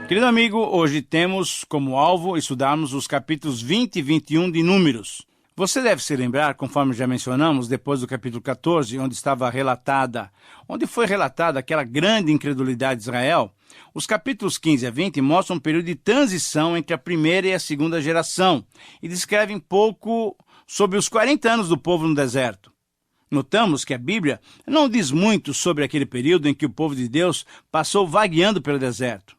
Querido amigo, hoje temos como alvo estudarmos os capítulos 20 e 21 de Números. Você deve se lembrar, conforme já mencionamos, depois do capítulo 14, onde foi relatada aquela grande incredulidade de Israel, os capítulos 15 a 20 mostram um período de transição entre a primeira e a segunda geração e descrevem pouco sobre os 40 anos do povo no deserto. Notamos que a Bíblia não diz muito sobre aquele período em que o povo de Deus passou vagueando pelo deserto.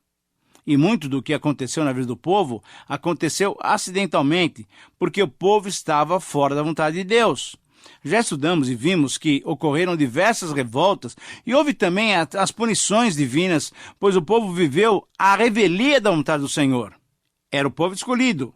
E muito do que aconteceu na vida do povo aconteceu acidentalmente, porque o povo estava fora da vontade de Deus. Já estudamos e vimos que ocorreram diversas revoltas e houve também as punições divinas, pois o povo viveu a revelia da vontade do Senhor. Era o povo escolhido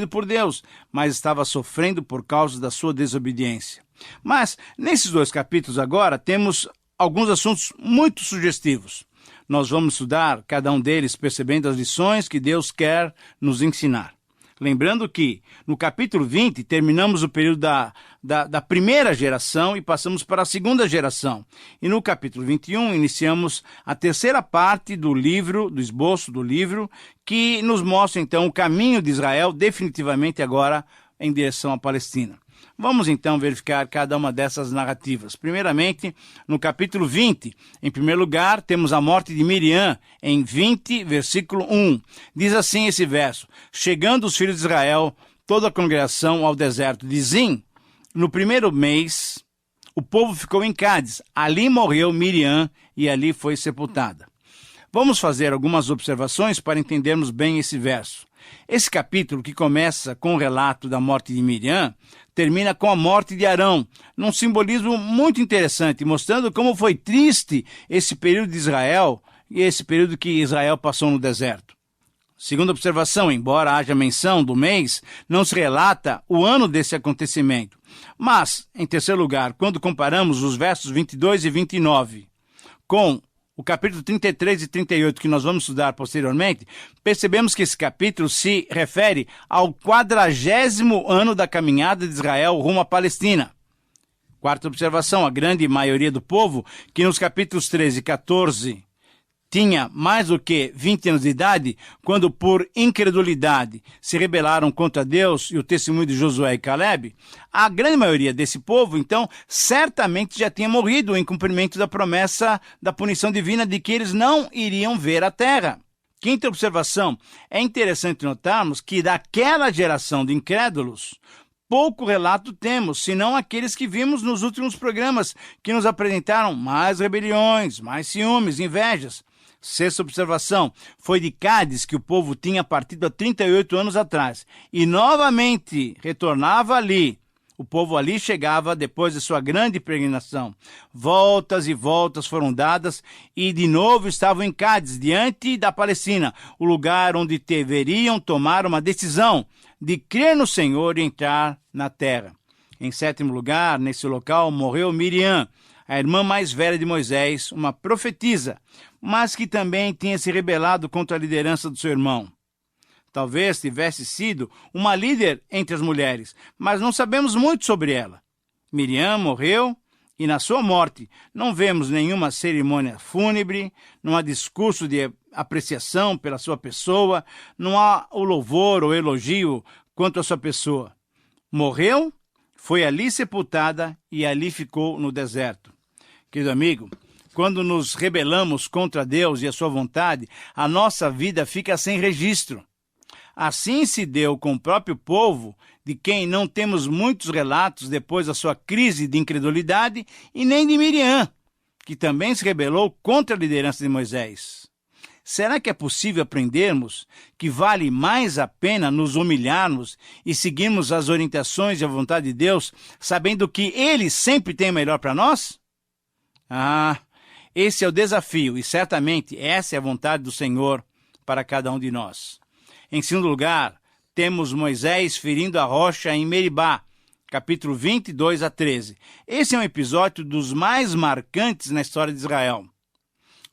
por Deus, mas estava sofrendo por causa da sua desobediência. Mas, nesses dois capítulos agora, temos alguns assuntos muito sugestivos. Nós vamos estudar cada um deles percebendo as lições que Deus quer nos ensinar. Lembrando que, no capítulo 20, terminamos o período da primeira geração e passamos para a segunda geração. E no capítulo 21, iniciamos a terceira parte do esboço do livro, que nos mostra, então, o caminho de Israel definitivamente agora em direção à Palestina. Vamos então verificar cada uma dessas narrativas. Primeiramente, no capítulo 20, em primeiro lugar, temos a morte de Miriam, em 20, versículo 1. Diz assim esse verso: chegando os filhos de Israel, toda a congregação ao deserto de Zim, no primeiro mês, o povo ficou em Cádiz. Ali morreu Miriam e ali foi sepultada. Vamos fazer algumas observações para entendermos bem esse verso. Esse capítulo, que começa com o relato da morte de Miriam, termina com a morte de Arão, num simbolismo muito interessante, mostrando como foi triste esse período de Israel e esse período que Israel passou no deserto. Segunda observação, embora haja menção do mês, não se relata o ano desse acontecimento. Mas, em terceiro lugar, quando comparamos os versos 22 e 29 com o capítulo 33 e 38, que nós vamos estudar posteriormente, percebemos que esse capítulo se refere ao 40º ano da caminhada de Israel rumo à Palestina. Quarta observação, a grande maioria do povo, que nos capítulos 13 e 14 tinha mais do que 20 anos de idade, quando por incredulidade se rebelaram contra Deus e o testemunho de Josué e Caleb, a grande maioria desse povo, então, certamente já tinha morrido em cumprimento da promessa da punição divina de que eles não iriam ver a terra. Quinta observação, é interessante notarmos que daquela geração de incrédulos, pouco relato temos, senão aqueles que vimos nos últimos programas, que nos apresentaram mais rebeliões, mais ciúmes, invejas. Sexta observação, foi de Cádiz que o povo tinha partido há 38 anos atrás e novamente retornava ali. O povo ali chegava depois de sua grande peregrinação. Voltas e voltas foram dadas e de novo estavam em Cádiz, diante da Palestina, o lugar onde deveriam tomar uma decisão de crer no Senhor e entrar na terra. Em sétimo lugar, nesse local, morreu Miriam, a irmã mais velha de Moisés, uma profetisa, mas que também tinha se rebelado contra a liderança do seu irmão. Talvez tivesse sido uma líder entre as mulheres, mas não sabemos muito sobre ela. Miriam morreu e na sua morte não vemos nenhuma cerimônia fúnebre, não há discurso de apreciação pela sua pessoa, não há o louvor ou elogio quanto à sua pessoa. Morreu, foi ali sepultada e ali ficou no deserto. Querido amigo, quando nos rebelamos contra Deus e a sua vontade, a nossa vida fica sem registro. Assim se deu com o próprio povo, de quem não temos muitos relatos depois da sua crise de incredulidade, e nem de Miriam, que também se rebelou contra a liderança de Moisés. Será que é possível aprendermos que vale mais a pena nos humilharmos e seguirmos as orientações e a vontade de Deus, sabendo que Ele sempre tem o melhor para nós? Esse é o desafio e certamente essa é a vontade do Senhor para cada um de nós. Em segundo lugar, temos Moisés ferindo a rocha em Meribá, capítulo 22 a 13. Esse é um episódio dos mais marcantes na história de Israel.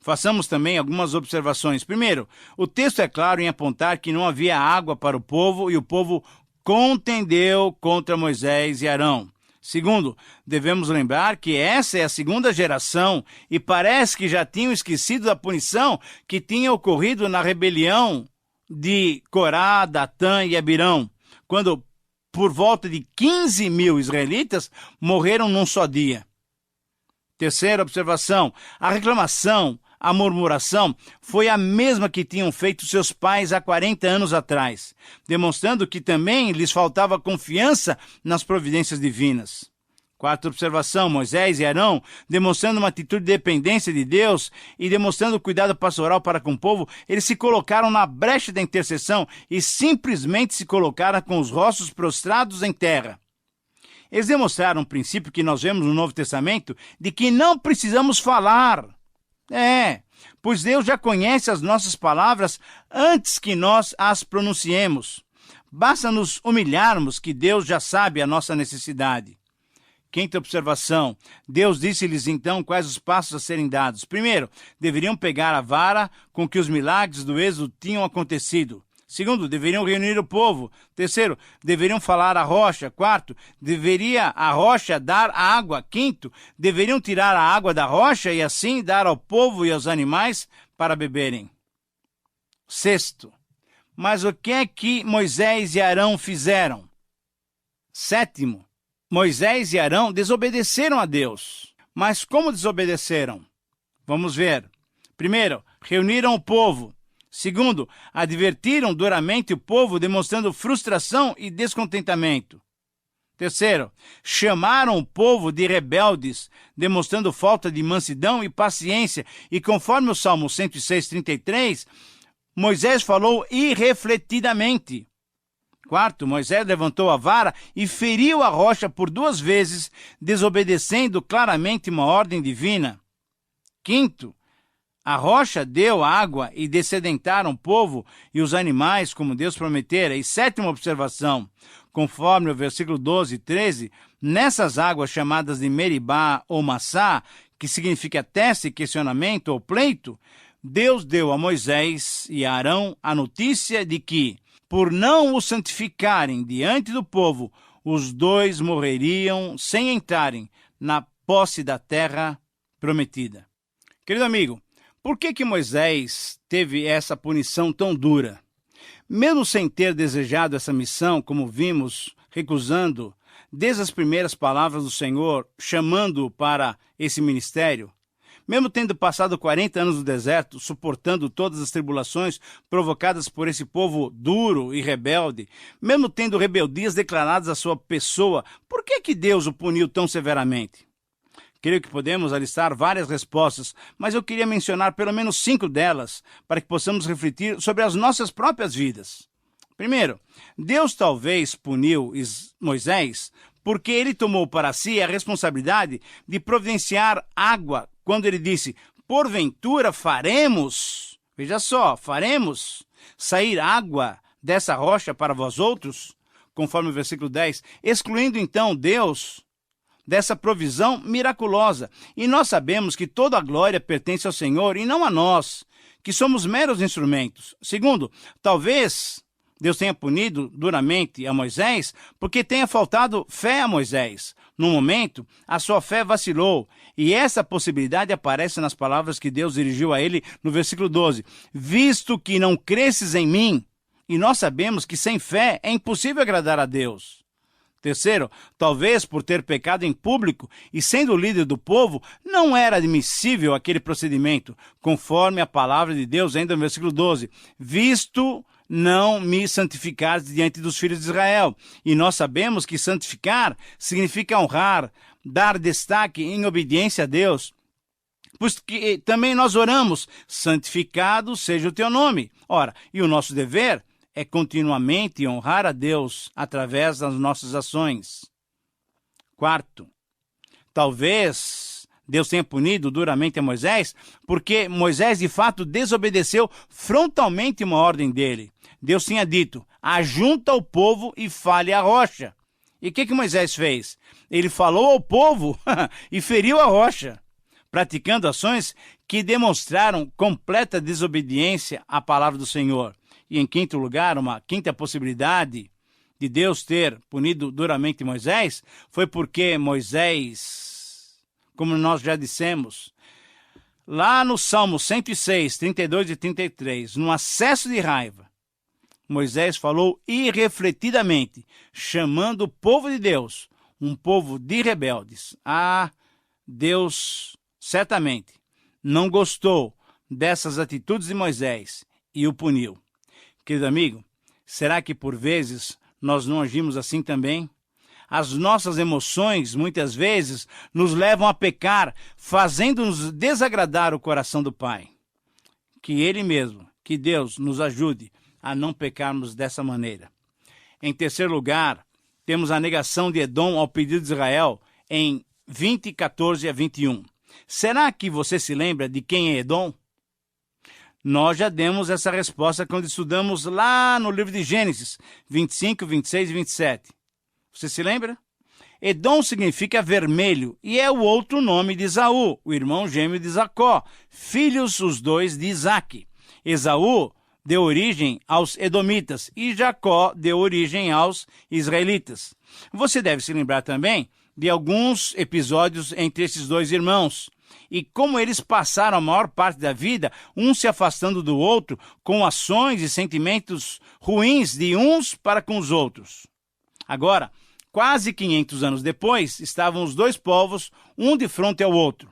Façamos também algumas observações. Primeiro, o texto é claro em apontar que não havia água para o povo e o povo contendeu contra Moisés e Arão. Segundo, devemos lembrar que essa é a segunda geração e parece que já tinham esquecido da punição que tinha ocorrido na rebelião de Corá, Datã e Abirão, quando por volta de 15 mil israelitas morreram num só dia. Terceira observação, a reclamação, a murmuração foi a mesma que tinham feito seus pais há 40 anos atrás, demonstrando que também lhes faltava confiança nas providências divinas. Quarta observação, Moisés e Arão, demonstrando uma atitude de dependência de Deus e demonstrando cuidado pastoral para com o povo, eles se colocaram na brecha da intercessão e simplesmente se colocaram com os rostos prostrados em terra. Eles demonstraram um princípio que nós vemos no Novo Testamento de que não precisamos falar. Pois Deus já conhece as nossas palavras antes que nós as pronunciemos. Basta nos humilharmos que Deus já sabe a nossa necessidade. Quinta observação, Deus disse-lhes então quais os passos a serem dados. Primeiro, deveriam pegar a vara com que os milagres do êxodo tinham acontecido. Segundo, deveriam reunir o povo. Terceiro, deveriam falar à rocha. Quarto, deveria a rocha dar a água. Quinto, deveriam tirar a água da rocha e assim dar ao povo e aos animais para beberem. Sexto, mas o que é que Moisés e Arão fizeram? Sétimo, Moisés e Arão desobedeceram a Deus. Mas como desobedeceram? Vamos ver. Primeiro, reuniram o povo. Segundo, advertiram duramente o povo, demonstrando frustração e descontentamento. Terceiro, chamaram o povo de rebeldes, demonstrando falta de mansidão e paciência. E conforme o Salmo 106:33, Moisés falou irrefletidamente. Quarto, Moisés levantou a vara e feriu a rocha por 2 vezes, desobedecendo claramente uma ordem divina. Quinto, a rocha deu água e dessedentaram o povo e os animais, como Deus prometera. E sétima observação, conforme o versículo 12 e 13, nessas águas chamadas de Meribá ou Massá, que significa teste, questionamento ou pleito, Deus deu a Moisés e a Arão a notícia de que, por não o santificarem diante do povo, os 2 morreriam sem entrarem na posse da terra prometida. Querido amigo, por que Moisés teve essa punição tão dura? Mesmo sem ter desejado essa missão, como vimos, recusando, desde as primeiras palavras do Senhor, chamando-o para esse ministério, mesmo tendo passado 40 anos no deserto, suportando todas as tribulações provocadas por esse povo duro e rebelde, mesmo tendo rebeldias declaradas à sua pessoa, por que Deus o puniu tão severamente? Creio que podemos alistar várias respostas, mas eu queria mencionar pelo menos 5 delas, para que possamos refletir sobre as nossas próprias vidas. Primeiro, Deus talvez puniu Moisés porque ele tomou para si a responsabilidade de providenciar água, quando ele disse, porventura faremos, veja só, faremos sair água dessa rocha para vós outros, conforme o versículo 10, excluindo então Deus dessa provisão miraculosa. E nós sabemos que toda a glória pertence ao Senhor e não a nós, que somos meros instrumentos. Segundo, talvez Deus tenha punido duramente a Moisés porque tenha faltado fé a Moisés. No momento, a sua fé vacilou, e essa possibilidade aparece nas palavras que Deus dirigiu a ele no versículo 12. Visto que não cresces em mim, e nós sabemos que sem fé é impossível agradar a Deus. Terceiro, talvez por ter pecado em público e sendo líder do povo, não era admissível aquele procedimento, conforme a palavra de Deus ainda no versículo 12. Visto não me santificares diante dos filhos de Israel. E nós sabemos que santificar significa honrar, dar destaque em obediência a Deus. Pois que também nós oramos, santificado seja o teu nome. Ora, e o nosso dever é continuamente honrar a Deus através das nossas ações. Quarto, talvez Deus tenha punido duramente a Moisés, porque Moisés de fato desobedeceu frontalmente uma ordem dele. Deus tinha dito, ajunta o povo e fale a rocha. E o que Moisés fez? Ele falou ao povo e feriu a rocha, praticando ações que demonstraram completa desobediência à palavra do Senhor. E em quinto lugar, uma quinta possibilidade de Deus ter punido duramente Moisés foi porque Moisés, como nós já dissemos, lá no Salmo 106, 32 e 33, num acesso de raiva, Moisés falou irrefletidamente, chamando o povo de Deus um povo de rebeldes. Deus certamente não gostou dessas atitudes de Moisés e o puniu. Querido amigo, será que por vezes nós não agimos assim também? As nossas emoções, muitas vezes, nos levam a pecar, fazendo-nos desagradar o coração do Pai. Que Ele mesmo, que Deus nos ajude a não pecarmos dessa maneira. Em terceiro lugar, temos a negação de Edom ao pedido de Israel em 20, 14 a 21. Será que você se lembra de quem é Edom? Nós já demos essa resposta quando estudamos lá no livro de Gênesis 25, 26 e 27. Você se lembra? Edom significa vermelho e é o outro nome de Esaú, o irmão gêmeo de Jacó, filhos os dois de Isaque. Esaú deu origem aos edomitas e Jacó deu origem aos israelitas. Você deve se lembrar também de alguns episódios entre esses dois irmãos e como eles passaram a maior parte da vida, um se afastando do outro, com ações e sentimentos ruins de uns para com os outros. Agora, quase 500 anos depois, estavam os dois povos, um de frente ao outro.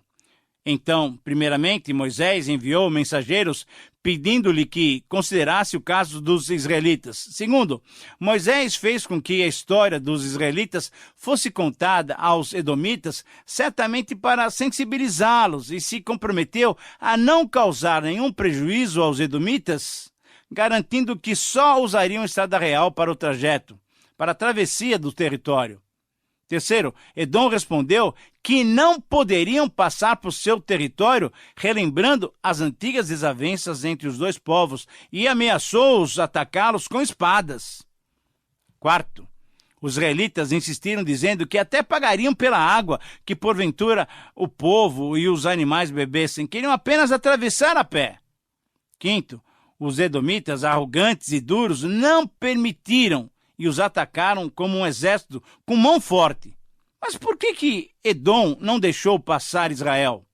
Então, primeiramente, Moisés enviou mensageiros pedindo-lhe que considerasse o caso dos israelitas. Segundo, Moisés fez com que a história dos israelitas fosse contada aos edomitas, certamente para sensibilizá-los, e se comprometeu a não causar nenhum prejuízo aos edomitas, garantindo que só usariam estrada real para o trajeto, para a travessia do território. Terceiro, Edom respondeu que não poderiam passar por seu território, relembrando as antigas desavenças entre os dois povos, e ameaçou-os atacá-los com espadas. Quarto, os israelitas insistiram dizendo que até pagariam pela água que porventura o povo e os animais bebessem, queriam apenas atravessar a pé. Quinto, os edomitas arrogantes e duros não permitiram e os atacaram como um exército com mão forte. Mas por que Edom não deixou passar Israel?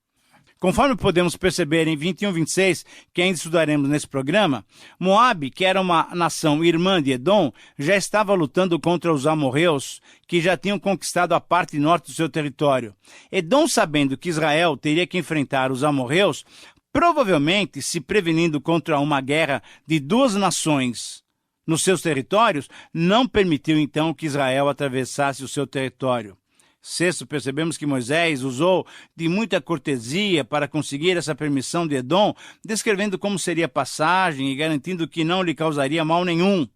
Conforme podemos perceber em 21, 26, que ainda estudaremos nesse programa, Moabe, que era uma nação irmã de Edom, já estava lutando contra os amorreus, que já tinham conquistado a parte norte do seu território. Edom, sabendo que Israel teria que enfrentar os amorreus, provavelmente se prevenindo contra uma guerra de duas nações nos seus territórios, não permitiu então que Israel atravessasse o seu território. Sexto, percebemos que Moisés usou de muita cortesia para conseguir essa permissão de Edom, descrevendo como seria a passagem e garantindo que não lhe causaria mal nenhum.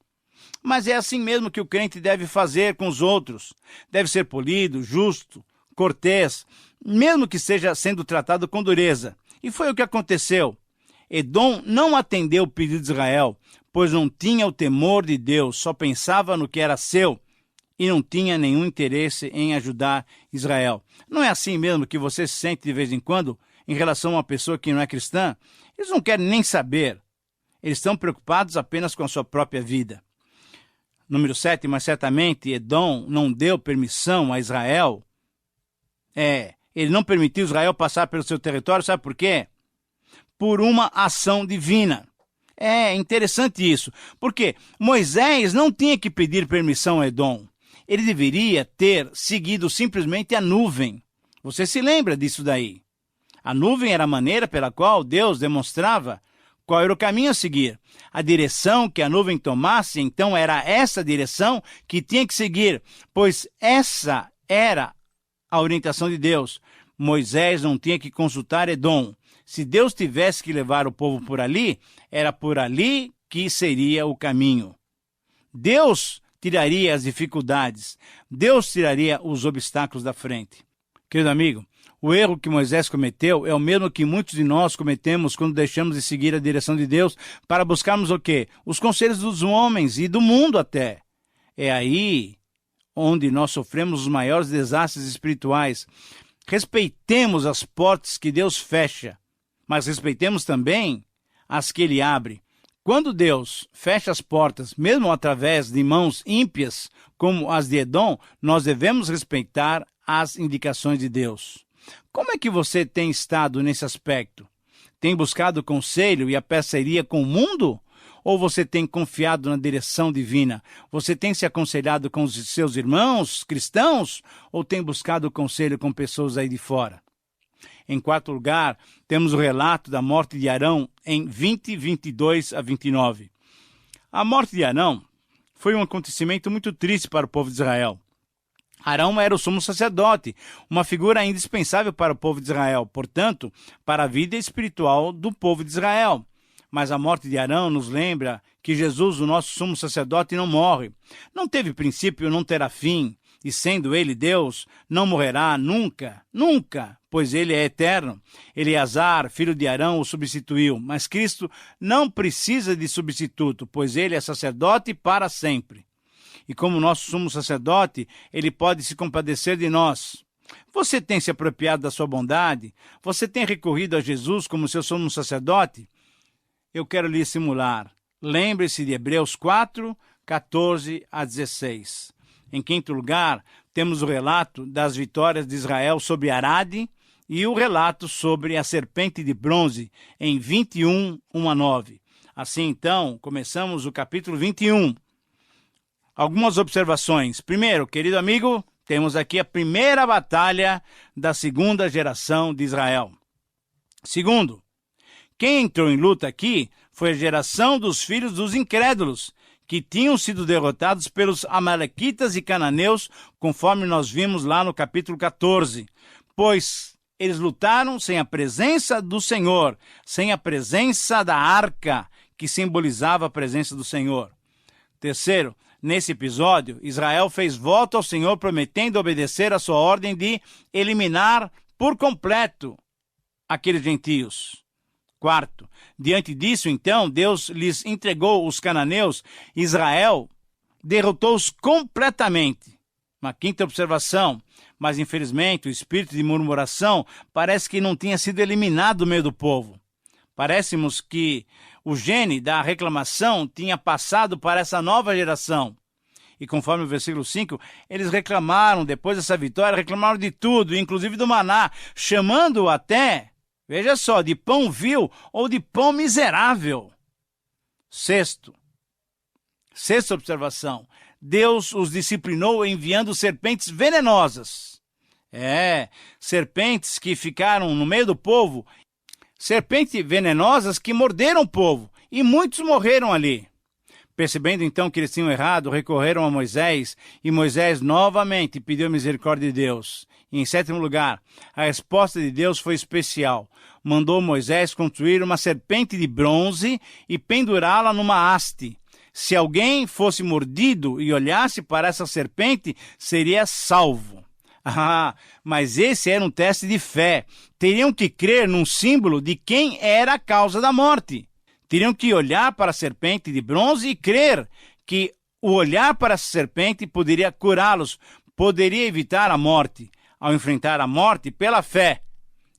Mas é assim mesmo que o crente deve fazer com os outros. Deve ser polido, justo, cortês, mesmo que esteja sendo tratado com dureza. E foi o que aconteceu. Edom não atendeu o pedido de Israel, pois não tinha o temor de Deus, só pensava no que era seu e não tinha nenhum interesse em ajudar Israel. Não é assim mesmo que você se sente de vez em quando em relação a uma pessoa que não é cristã? Eles não querem nem saber. Eles estão preocupados apenas com a sua própria vida. Número 7, mas certamente Edom não deu permissão a Israel. Ele não permitiu Israel passar pelo seu território, sabe por quê? Por uma ação divina. É interessante isso, porque Moisés não tinha que pedir permissão a Edom. Ele deveria ter seguido simplesmente a nuvem. Você se lembra disso daí? A nuvem era a maneira pela qual Deus demonstrava qual era o caminho a seguir. A direção que a nuvem tomasse, então, era essa direção que tinha que seguir, pois essa era a orientação de Deus. Moisés não tinha que consultar Edom. Se Deus tivesse que levar o povo por ali, era por ali que seria o caminho. Deus tiraria as dificuldades. Deus tiraria os obstáculos da frente. Querido amigo, o erro que Moisés cometeu é o mesmo que muitos de nós cometemos quando deixamos de seguir a direção de Deus para buscarmos o quê? Os conselhos dos homens e do mundo até. É aí onde nós sofremos os maiores desastres espirituais. Respeitemos as portas que Deus fecha, mas respeitemos também as que Ele abre. Quando Deus fecha as portas, mesmo através de mãos ímpias, como as de Edom, nós devemos respeitar as indicações de Deus. Como é que você tem estado nesse aspecto? Tem buscado conselho e a parceria com o mundo? Ou você tem confiado na direção divina? Você tem se aconselhado com os seus irmãos cristãos? Ou tem buscado conselho com pessoas aí de fora? Em quarto lugar, temos o relato da morte de Arão em 20, 22 a 29. A morte de Arão foi um acontecimento muito triste para o povo de Israel. Arão era o sumo sacerdote, uma figura indispensável para o povo de Israel, portanto, para a vida espiritual do povo de Israel. Mas a morte de Arão nos lembra que Jesus, o nosso sumo sacerdote, não morre. Não teve princípio, não terá fim. E sendo ele Deus, não morrerá nunca, nunca, pois ele é eterno. Eleazar, filho de Arão, o substituiu, mas Cristo não precisa de substituto, pois ele é sacerdote para sempre. E como nosso sumo sacerdote, ele pode se compadecer de nós. Você tem se apropriado da sua bondade? Você tem recorrido a Jesus como seu sumo sacerdote? Eu quero lhe simular. Lembre-se de Hebreus 4, 14 a 16. Em quinto lugar, temos o relato das vitórias de Israel sobre Arade e o relato sobre a serpente de bronze em 21, 1 a 9. Assim, então, começamos o capítulo 21. Algumas observações. Primeiro, querido amigo, temos aqui a primeira batalha da segunda geração de Israel. Segundo, quem entrou em luta aqui foi a geração dos filhos dos incrédulos, que tinham sido derrotados pelos amalequitas e cananeus, conforme nós vimos lá no capítulo 14. Pois eles lutaram sem a presença do Senhor, sem a presença da arca, que simbolizava a presença do Senhor. Terceiro, nesse episódio, Israel fez voto ao Senhor, prometendo obedecer a sua ordem de eliminar por completo aqueles gentios. Quarto, diante disso, então, Deus lhes entregou os cananeus. Israel derrotou-os completamente. Uma quinta observação, mas infelizmente o espírito de murmuração parece que não tinha sido eliminado do meio do povo. Parece-nos que o gene da reclamação tinha passado para essa nova geração. E conforme o versículo 5, eles reclamaram, depois dessa vitória, reclamaram de tudo, inclusive do maná, chamando-o até, veja só, de pão vil ou de pão miserável. Sexta observação. Deus os disciplinou enviando serpentes venenosas. Serpentes que ficaram no meio do povo, serpentes venenosas que morderam o povo, e muitos morreram ali. Percebendo então que eles tinham errado, recorreram a Moisés, e Moisés novamente pediu misericórdia de Deus. E, em sétimo lugar, a resposta de Deus foi especial. Mandou Moisés construir uma serpente de bronze e pendurá-la numa haste. Se alguém fosse mordido e olhasse para essa serpente, seria salvo. Mas esse era um teste de fé. Teriam que crer num símbolo de quem era a causa da morte. Teriam que olhar para a serpente de bronze e crer que o olhar para essa serpente poderia curá-los, poderia evitar a morte. Ao enfrentar a morte, pela fé,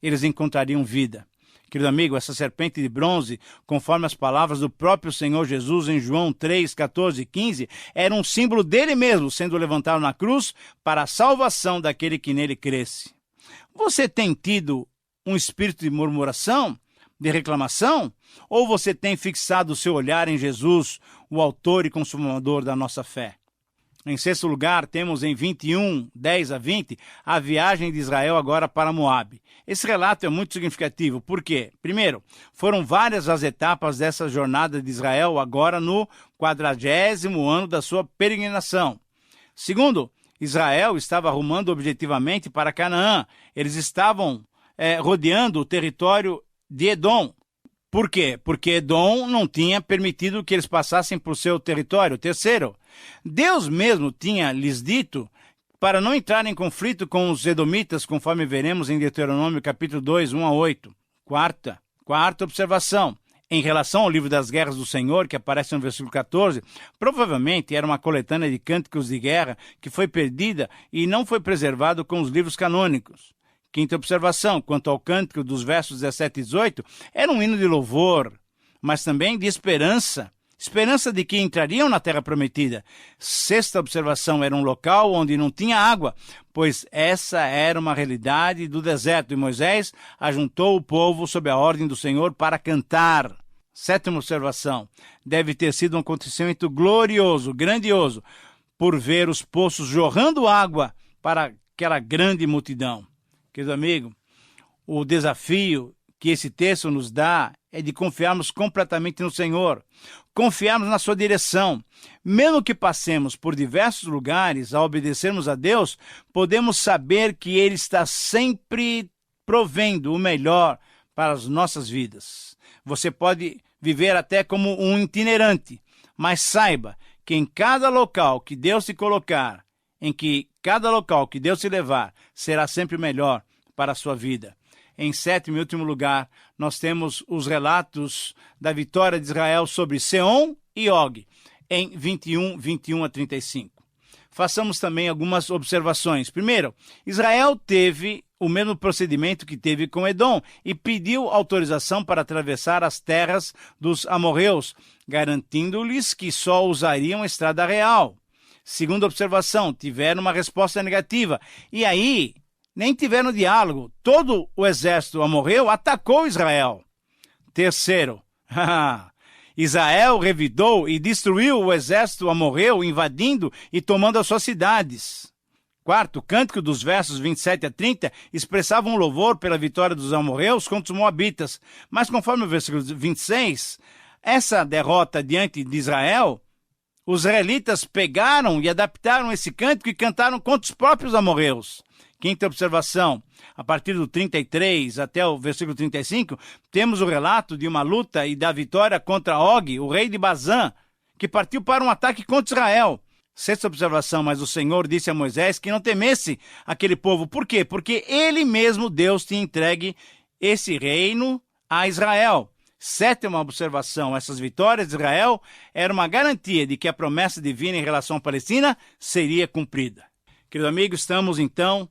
eles encontrariam vida. Querido amigo, essa serpente de bronze, conforme as palavras do próprio Senhor Jesus em João 3, 14 e 15, era um símbolo dele mesmo, sendo levantado na cruz para a salvação daquele que nele cresce. Você tem tido um espírito de murmuração, de reclamação? Ou você tem fixado o seu olhar em Jesus, o autor e consumador da nossa fé? Em sexto lugar, temos em 21, 10 a 20, a viagem de Israel agora para Moabe. Esse relato é muito significativo. Por quê? Primeiro, foram várias as etapas dessa jornada de Israel agora no 40º ano da sua peregrinação. Segundo, Israel estava rumando objetivamente para Canaã. Eles estavam rodeando o território de Edom. Por quê? Porque Edom não tinha permitido que eles passassem por seu território. Terceiro, Deus mesmo tinha lhes dito para não entrar em conflito com os edomitas, conforme veremos em Deuteronômio capítulo 2, 1 a 8. Quarta observação. Em relação ao livro das guerras do Senhor, que aparece no versículo 14, provavelmente era uma coletânea de cânticos de guerra que foi perdida e não foi preservado com os livros canônicos. Quinta observação, quanto ao cântico dos versos 17 e 18, era um hino de louvor, mas também de esperança. Esperança de que entrariam na terra prometida. Sexta observação, era um local onde não tinha água, pois essa era uma realidade do deserto, e Moisés ajuntou o povo sob a ordem do Senhor para cantar. Sétima observação, deve ter sido um acontecimento glorioso, grandioso, por ver os poços jorrando água para aquela grande multidão. Querido amigo, o desafio que esse texto nos dá é de confiarmos completamente no Senhor, confiarmos na sua direção. Mesmo que passemos por diversos lugares, ao obedecermos a Deus, podemos saber que Ele está sempre provendo o melhor para as nossas vidas. Você pode viver até como um itinerante, mas saiba que em cada local que Deus te colocar, cada local que Deus te levar, será sempre melhor para a sua vida. Em sétimo e último lugar, nós temos os relatos da vitória de Israel sobre Seom e Og, em 21 a 35. Façamos também algumas observações. Primeiro, Israel teve o mesmo procedimento que teve com Edom e pediu autorização para atravessar as terras dos amorreus, garantindo-lhes que só usariam a estrada real. Segunda observação, tiveram uma resposta negativa. E aí, nem tiveram diálogo. Todo o exército amorreu atacou Israel. Terceiro, Israel revidou e destruiu o exército amorreu, invadindo e tomando as suas cidades. Quarto, o cântico dos versos 27 a 30 expressava um louvor pela vitória dos amorreus contra os moabitas. Mas conforme o versículo 26, essa derrota diante de Israel, os israelitas pegaram e adaptaram esse cântico e cantaram contra os próprios amorreus. Quinta observação, a partir do 33 até o versículo 35, temos o relato de uma luta e da vitória contra Og, o rei de Bazã, que partiu para um ataque contra Israel. Sexta observação, mas o Senhor disse a Moisés que não temesse aquele povo. Por quê? Porque ele mesmo, Deus, tinha entregue esse reino a Israel. Sétima observação, essas vitórias de Israel eram uma garantia de que a promessa divina em relação à Palestina seria cumprida. Querido amigo, estamos então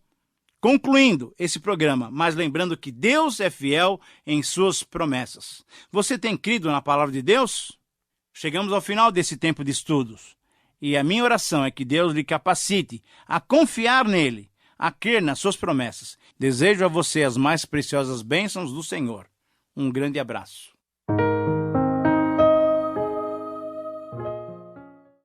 concluindo esse programa, mas lembrando que Deus é fiel em suas promessas. Você tem crido na palavra de Deus? Chegamos ao final desse tempo de estudos. E a minha oração é que Deus lhe capacite a confiar nele, a crer nas suas promessas. Desejo a você as mais preciosas bênçãos do Senhor. Um grande abraço.